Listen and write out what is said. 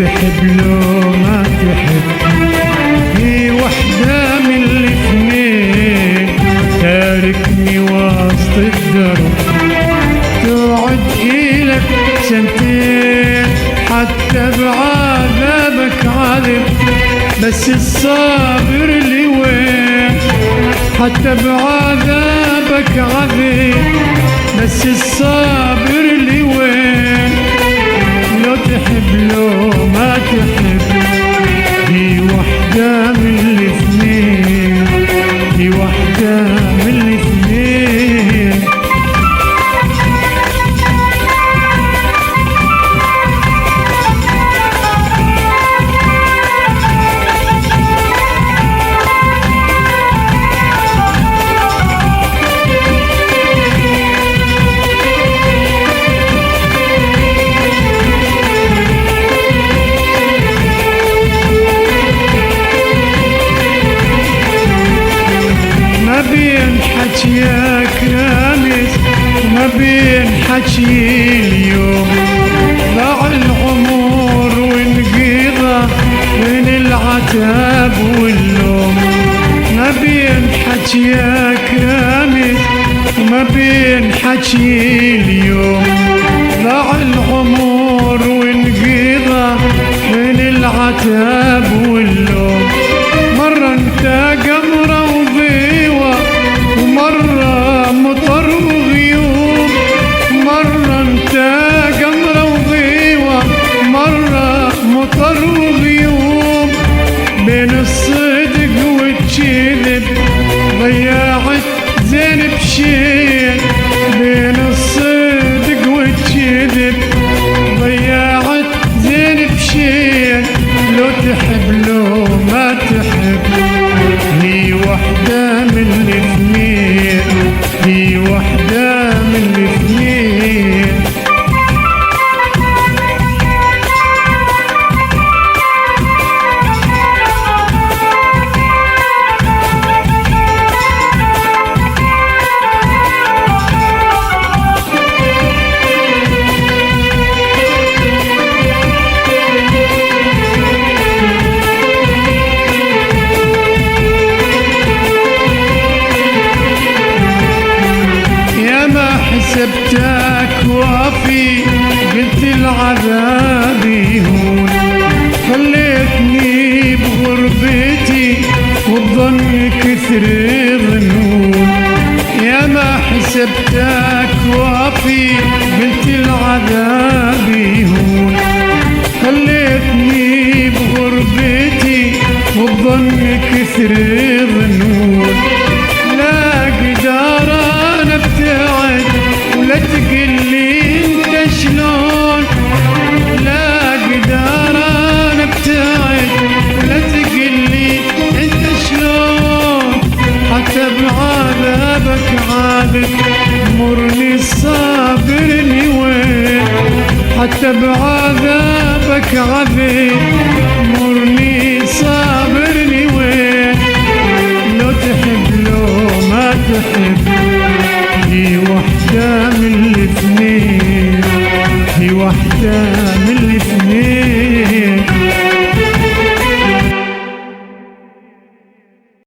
تحب لو ما تحب، في وحدة من الاثنين تاركني وسط الدرب، توعد إلك سنتين حتى بعذابك عذب، بس الصابر لي وين؟ حتى بعذابك عذب، بس الصابر لي وين؟ لو تحب لو ما تحب، دي وحدة من الاثنين، دي وحدة من الاثنين. ما بين حكيك رامز وما بين حكي اليوم، ضاع العمر وانقضى بين العتاب واللوم. ما بين حكيك رامز وما بين حكي اليوم، ضاع العمر وانقضى بين العتاب واللوم. مرة انت قمرة وضيوة، ومرة مطر وغيوم، مرة انت قمرة وضيوة، مرة مطر وغيوم. بين الصدق والكذب ضيعت زين بشين، بين الصدق والكذب ضيعت زين بشين. لو تحب لو ما تحب، هي وحدة من الاثنين، هي وحدة من الاثنين. حسبتك وافي قلت العذاب يهون، خليتني بغربتي والظن كثر ظنون. يا ما حسبتك وافي قلت العذاب يهون، خليتني بغربتي والظن كثر ظنون. لا قدر انا ابتعد ولا تقلي انت شلون، لا قدر انا ابتعد ولا تقلي انت شلون. حتى بعذابك عذب مرني الصابر لي وين، حتى بعذابك عذب مرني صابر لي وين. لو تحب لو ما تحب، هي وحدة من الاثنين، هي وحدة من